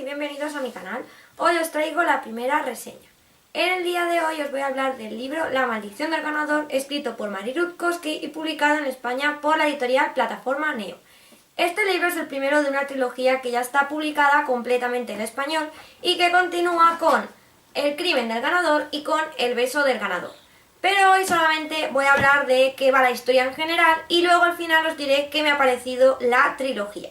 bienvenidos a mi canal. Hoy os traigo la primera reseña. En el día de hoy os voy a hablar del libro La maldición del ganador, escrito por Mary Rutkowski y publicado en España por la editorial Plataforma Neo. Este libro es el primero de una trilogía que ya está publicada completamente en español y que continúa con El crimen del ganador y con El beso del ganador. Pero hoy solamente voy a hablar de qué va la historia en general y luego al final os diré qué me ha parecido la trilogía.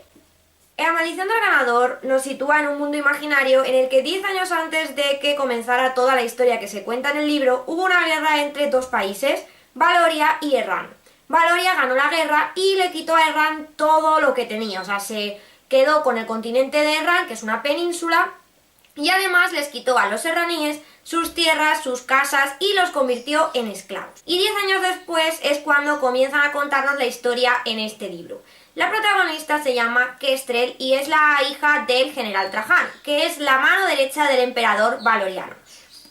La maldición del ganador nos sitúa en un mundo imaginario en el que 10 años antes de que comenzara toda la historia que se cuenta en el libro, hubo una guerra entre dos países, Valoria y Erran. Valoria ganó la guerra y le quitó a Erran todo lo que tenía, o sea, se quedó con el continente de Erran, que es una península, y además les quitó a los erraníes sus tierras, sus casas y los convirtió en esclavos. Y 10 años después es cuando comienzan a contarnos la historia en este libro. La protagonista se llama Kestrel y es la hija del general Trajan, que es la mano derecha del emperador valoriano.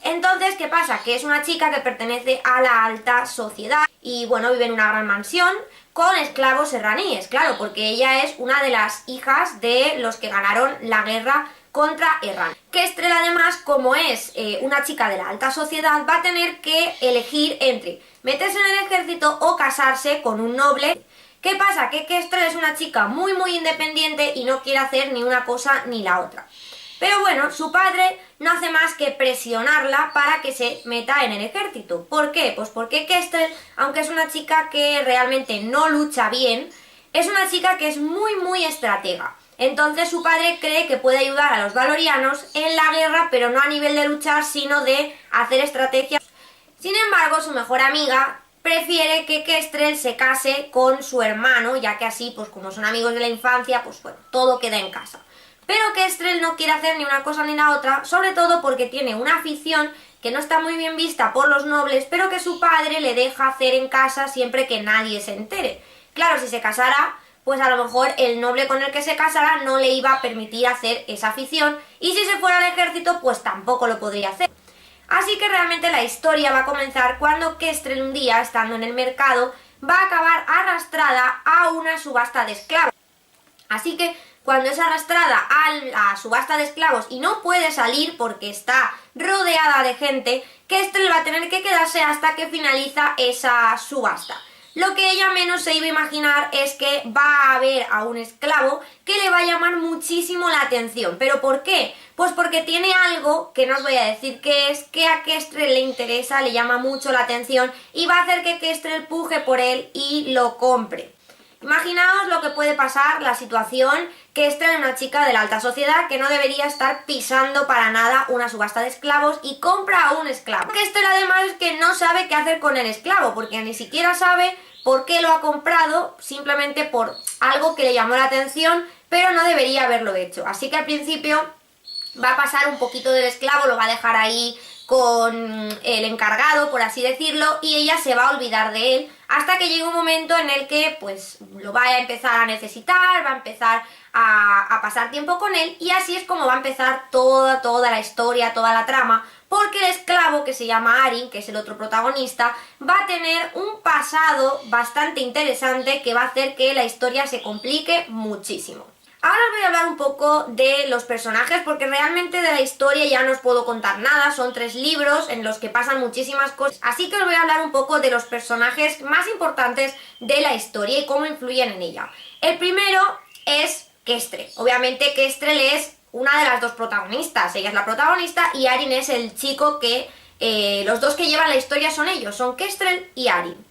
Entonces, ¿qué pasa? Que es una chica que pertenece a la alta sociedad y, bueno, vive en una gran mansión con esclavos erraníes, claro, porque ella es una de las hijas de los que ganaron la guerra contra Erran. Kestrel, además, como es una chica de la alta sociedad, va a tener que elegir entre meterse en el ejército o casarse con un noble. ¿Qué pasa? Que Kestrel es una chica muy independiente y no quiere hacer ni una cosa ni la otra. Pero bueno, su padre no hace más que presionarla para que se meta en el ejército. ¿Por qué? Pues porque Kestrel, aunque es una chica que realmente no lucha bien, es una chica que es muy estratega. Entonces su padre cree que puede ayudar a los valorianos en la guerra, pero no a nivel de luchar, sino de hacer estrategias. Sin embargo, su mejor amiga prefiere que Kestrel se case con su hermano, ya que así, pues como son amigos de la infancia, pues bueno, todo queda en casa. Pero Kestrel no quiere hacer ni una cosa ni la otra, sobre todo porque tiene una afición que no está muy bien vista por los nobles, pero que su padre le deja hacer en casa siempre que nadie se entere. Claro, si se casara, pues a lo mejor el noble con el que se casara no le iba a permitir hacer esa afición, y si se fuera al ejército, pues tampoco lo podría hacer. Así que realmente la historia va a comenzar cuando Kestrel un día, estando en el mercado, va a acabar arrastrada a una subasta de esclavos. Así que cuando es arrastrada a la subasta de esclavos y no puede salir porque está rodeada de gente, Kestrel va a tener que quedarse hasta que finaliza esa subasta. Lo que ella menos se iba a imaginar es que va a ver a un esclavo que le va a llamar muchísimo la atención. ¿Pero por qué? Pues porque tiene algo, que no os voy a decir qué es, que a Kestrel le interesa, le llama mucho la atención y va a hacer que Kestrel puje por él y lo compre. Imaginaos lo que puede pasar, la situación. Kestrel es una chica de la alta sociedad que no debería estar pisando para nada una subasta de esclavos y compra a un esclavo. Kestrel además es que no sabe qué hacer con el esclavo, porque ni siquiera sabe por qué lo ha comprado, simplemente por algo que le llamó la atención, pero no debería haberlo hecho. Así que al principio va a pasar un poquito del esclavo, lo va a dejar ahí con el encargado, por así decirlo, y ella se va a olvidar de él hasta que llegue un momento en el que pues lo va a empezar a necesitar, va a empezar a pasar tiempo con él, y así es como va a empezar toda la historia, toda la trama, porque el esclavo, que se llama Arin, que es el otro protagonista, va a tener un pasado bastante interesante que va a hacer que la historia se complique muchísimo. Ahora os voy a hablar un poco de los personajes, porque realmente de la historia ya no os puedo contar nada, son 3 libros en los que pasan muchísimas cosas, así que os voy a hablar un poco de los personajes más importantes de la historia y cómo influyen en ella. El primero es Kestrel. Obviamente Kestrel es una de las dos protagonistas, ella es la protagonista y Arin es el chico que, los dos que llevan la historia son ellos, son Kestrel y Arin.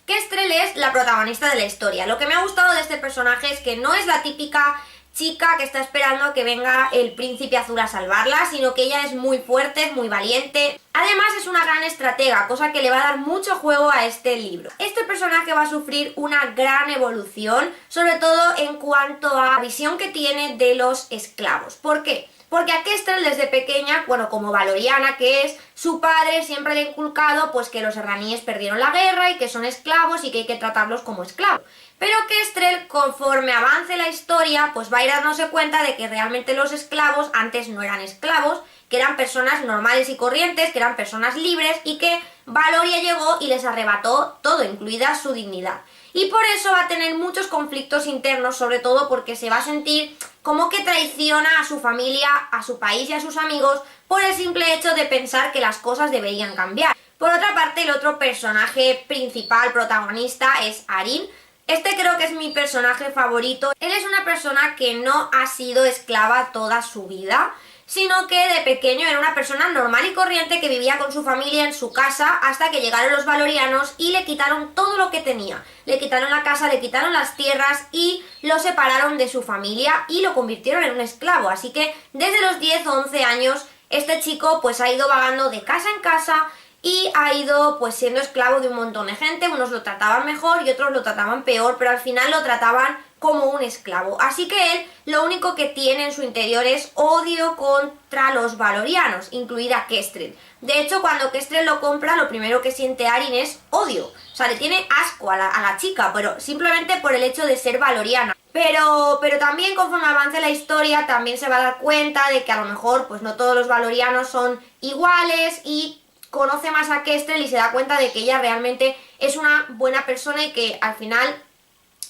Kestrel es la protagonista de la historia. Lo que me ha gustado de este personaje es que no es la típica chica que está esperando a que venga el príncipe azul a salvarla, sino que ella es muy fuerte, es muy valiente. Además es una gran estratega, cosa que le va a dar mucho juego a este libro. Este personaje va a sufrir una gran evolución, sobre todo en cuanto a la visión que tiene de los esclavos. ¿Por qué? Porque a Kestrel desde pequeña, bueno, como valoriana que es, su padre siempre le ha inculcado pues que los erraníes perdieron la guerra y que son esclavos y que hay que tratarlos como esclavos. Pero Kestrel, conforme avance la historia, pues va a ir dándose cuenta de que realmente los esclavos antes no eran esclavos, que eran personas normales y corrientes, que eran personas libres y que Valoria llegó y les arrebató todo, incluida su dignidad. Y por eso va a tener muchos conflictos internos, sobre todo porque se va a sentir como que traiciona a su familia, a su país y a sus amigos por el simple hecho de pensar que las cosas deberían cambiar. Por otra parte, el otro personaje principal, protagonista, es Arin. Este creo que es mi personaje favorito. Él es una persona que no ha sido esclava toda su vida, sino que de pequeño era una persona normal y corriente que vivía con su familia en su casa hasta que llegaron los valorianos y le quitaron todo lo que tenía. Le quitaron la casa, le quitaron las tierras y lo separaron de su familia y lo convirtieron en un esclavo. Así que desde los 10 o 11 años este chico pues ha ido vagando de casa en casa y ha ido pues siendo esclavo de un montón de gente. Unos lo trataban mejor y otros lo trataban peor, pero al final lo trataban como un esclavo. Así que él lo único que tiene en su interior es odio contra los valorianos, incluida Kestrel. De hecho, cuando Kestrel lo compra, lo primero que siente Arin es odio. O sea, le tiene asco a la chica, pero simplemente por el hecho de ser valoriana. Pero también conforme avance la historia, también se va a dar cuenta de que a lo mejor pues no todos los valorianos son iguales y conoce más a Kestrel y se da cuenta de que ella realmente es una buena persona y que al final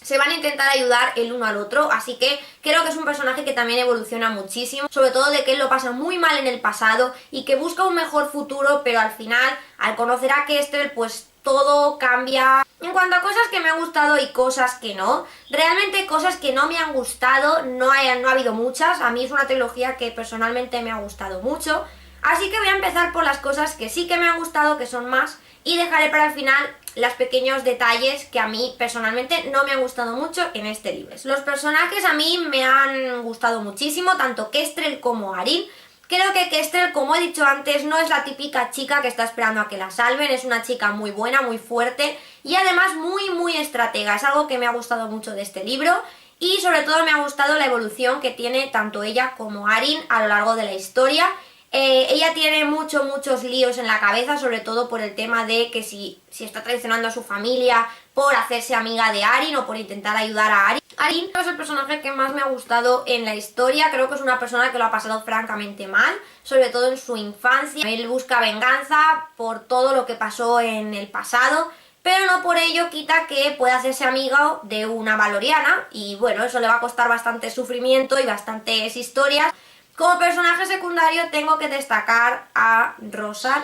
se van a intentar ayudar el uno al otro, así que creo que es un personaje que también evoluciona muchísimo, sobre todo de que él lo pasa muy mal en el pasado y que busca un mejor futuro, pero al final, al conocer a Kestrel, pues todo cambia. En cuanto a cosas que me han gustado y cosas que no, realmente cosas que no me han gustado no ha habido muchas. A mí es una trilogía que personalmente me ha gustado mucho, así que voy a empezar por las cosas que sí que me han gustado, que son más, y dejaré para el final los pequeños detalles que a mí personalmente no me han gustado mucho en este libro. Los personajes a mí me han gustado muchísimo, tanto Kestrel como Arin. Creo que Kestrel, como he dicho antes, no es la típica chica que está esperando a que la salven, es una chica muy buena, muy fuerte y además muy estratega. Es algo que me ha gustado mucho de este libro y sobre todo me ha gustado la evolución que tiene tanto ella como Arin a lo largo de la historia. Ella tiene muchos líos en la cabeza, sobre todo por el tema de que si está traicionando a su familia por hacerse amiga de Arin o por intentar ayudar a Arin. Arin es el personaje que más me ha gustado en la historia. Creo que es una persona que lo ha pasado francamente mal, sobre todo en su infancia. Él busca venganza por todo lo que pasó en el pasado, pero no por ello quita que pueda hacerse amigo de una valoriana y bueno, eso le va a costar bastante sufrimiento y bastantes historias. Como personaje secundario tengo que destacar a Rosar.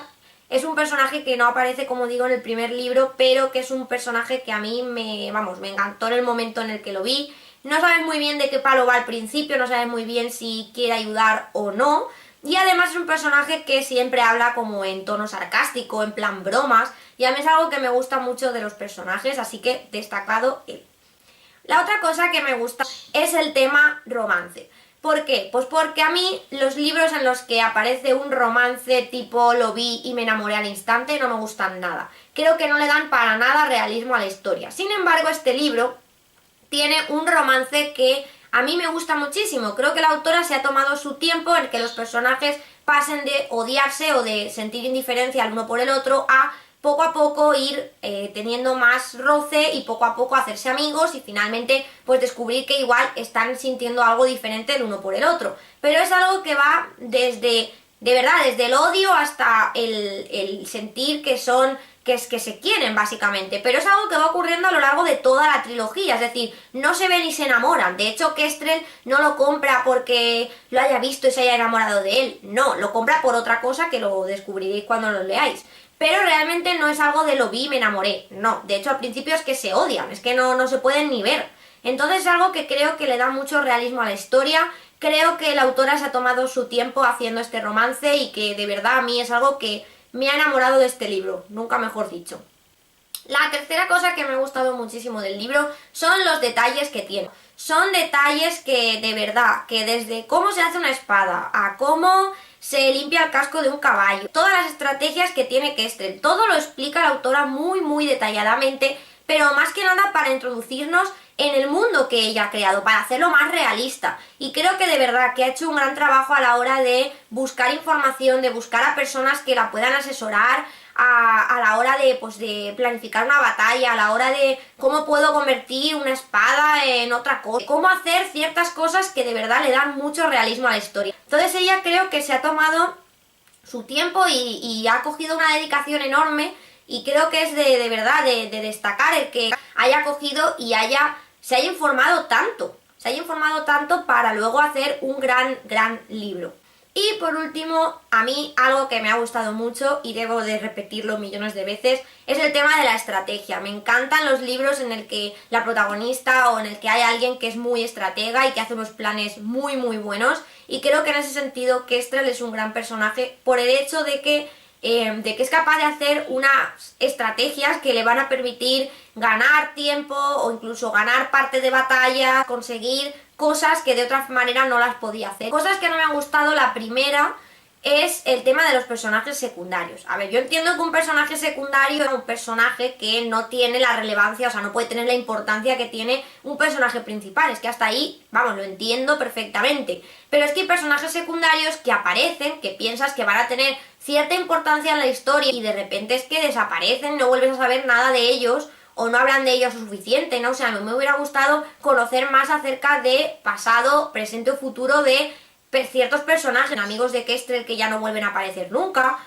Es un personaje que no aparece, como digo, en el primer libro, pero que es un personaje que a mí me encantó en el momento en el que lo vi. No sabes muy bien de qué palo va al principio, no sabes muy bien si quiere ayudar o no. Y además es un personaje que siempre habla como en tono sarcástico, en plan bromas. Y a mí es algo que me gusta mucho de los personajes, así que destacado él. La otra cosa que me gusta es el tema romance. ¿Por qué? Pues porque a mí los libros en los que aparece un romance tipo lo vi y me enamoré al instante no me gustan nada. Creo que no le dan para nada realismo a la historia. Sin embargo, este libro tiene un romance que a mí me gusta muchísimo. Creo que la autora se ha tomado su tiempo en que los personajes pasen de odiarse o de sentir indiferencia el uno por el otro a poco a poco ir teniendo más roce y poco a poco hacerse amigos y finalmente pues descubrir que igual están sintiendo algo diferente el uno por el otro. Pero es algo que va desde, de verdad, desde el odio hasta el sentir que son, que se quieren básicamente. Pero es algo que va ocurriendo a lo largo de toda la trilogía, es decir, no se ven y se enamoran. De hecho, Kestrel no lo compra porque lo haya visto y se haya enamorado de él. No, lo compra por otra cosa que lo descubriréis cuando lo leáis. Pero realmente no es algo de lo vi y me enamoré, no. De hecho, al principio es que se odian, es que no se pueden ni ver. Entonces es algo que creo que le da mucho realismo a la historia. Creo que la autora se ha tomado su tiempo haciendo este romance y que de verdad a mí es algo que me ha enamorado de este libro, nunca mejor dicho. La tercera cosa que me ha gustado muchísimo del libro son los detalles que tiene. Son detalles que de verdad, que desde cómo se hace una espada a cómo se limpia el casco de un caballo, todas las estrategias que tiene Kestrel, todo lo explica la autora muy detalladamente, pero más que nada para introducirnos en el mundo que ella ha creado, para hacerlo más realista. Y creo que de verdad que ha hecho un gran trabajo a la hora de buscar información, de buscar a personas que la puedan asesorar a la hora de, pues, de planificar una batalla, a la hora de cómo puedo convertir una espada en otra cosa, cómo hacer ciertas cosas que de verdad le dan mucho realismo a la historia. Entonces ella creo que se ha tomado su tiempo y ha cogido una dedicación enorme, y creo que es de verdad de destacar el que haya cogido y se haya informado tanto para luego hacer un gran libro. Y por último, a mí algo que me ha gustado mucho y debo de repetirlo millones de veces es el tema de la estrategia. Me encantan los libros en el que la protagonista o en el que hay alguien que es muy estratega y que hace unos planes muy buenos, y creo que en ese sentido Kestrel es un gran personaje por el hecho de que es capaz de hacer unas estrategias que le van a permitir ganar tiempo o incluso ganar parte de batalla, conseguir cosas que de otra manera no las podía hacer. Cosas que no me han gustado, la primera es el tema de los personajes secundarios. A ver, yo entiendo que un personaje secundario es un personaje que no tiene la relevancia, o sea, no puede tener la importancia que tiene un personaje principal. Es que hasta ahí, vamos, lo entiendo perfectamente. Pero es que hay personajes secundarios que aparecen, que piensas que van a tener cierta importancia en la historia y de repente es que desaparecen, no vuelves a saber nada de ellos o no hablan de ellos lo suficiente, ¿no? O sea, a mí me hubiera gustado conocer más acerca de pasado, presente o futuro de ciertos personajes, amigos de Kestrel que ya no vuelven a aparecer nunca.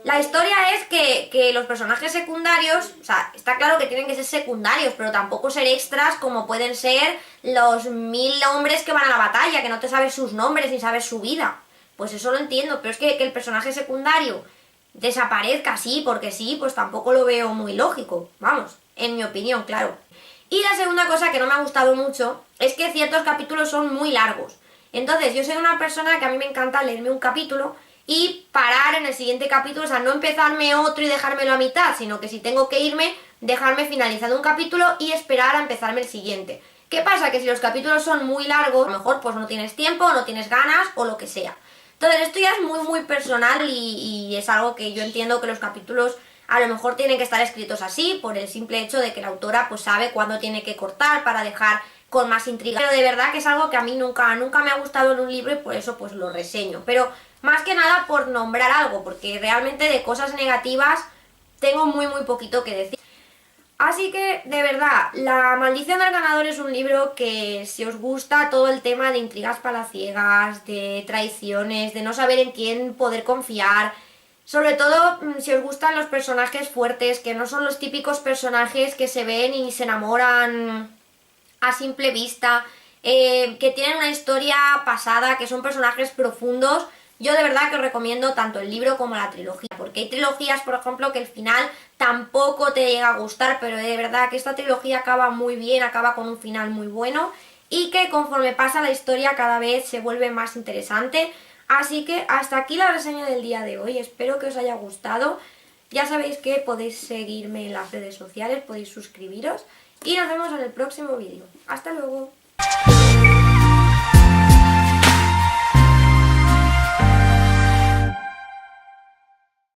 La historia es que los personajes secundarios, o sea, está claro que tienen que ser secundarios, pero tampoco ser extras como pueden ser los 1000 hombres que van a la batalla, que no te sabes sus nombres ni sabes su vida. Pues eso lo entiendo, pero es que el personaje secundario desaparezca así porque sí, pues tampoco lo veo muy lógico, vamos, en mi opinión, claro. Y la segunda cosa que no me ha gustado mucho es que ciertos capítulos son muy largos. Entonces, yo soy una persona que a mí me encanta leerme un capítulo y parar en el siguiente capítulo, o sea, no empezarme otro y dejármelo a mitad, sino que si tengo que irme, dejarme finalizado un capítulo y esperar a empezarme el siguiente. ¿Qué pasa? Que si los capítulos son muy largos, a lo mejor pues no tienes tiempo, no tienes ganas o lo que sea. Entonces, esto ya es muy personal y es algo que yo entiendo que los capítulos a lo mejor tienen que estar escritos así por el simple hecho de que la autora pues sabe cuándo tiene que cortar para dejar con más intriga. Pero de verdad que es algo que a mí nunca me ha gustado en un libro y por eso pues lo reseño. Pero más que nada por nombrar algo, porque realmente de cosas negativas tengo muy poquito que decir. Así que, de verdad, La maldición del ganador es un libro que, si os gusta todo el tema de intrigas palaciegas, de traiciones, de no saber en quién poder confiar, sobre todo si os gustan los personajes fuertes, que no son los típicos personajes que se ven y se enamoran a simple vista, que tienen una historia pasada, que son personajes profundos, yo de verdad que os recomiendo tanto el libro como la trilogía, porque hay trilogías, por ejemplo, que el final tampoco te llega a gustar, pero de verdad que esta trilogía acaba muy bien, acaba con un final muy bueno y que conforme pasa la historia cada vez se vuelve más interesante. Así que hasta aquí la reseña del día de hoy, espero que os haya gustado. Ya sabéis que podéis seguirme en las redes sociales, podéis suscribiros y nos vemos en el próximo vídeo. ¡Hasta luego!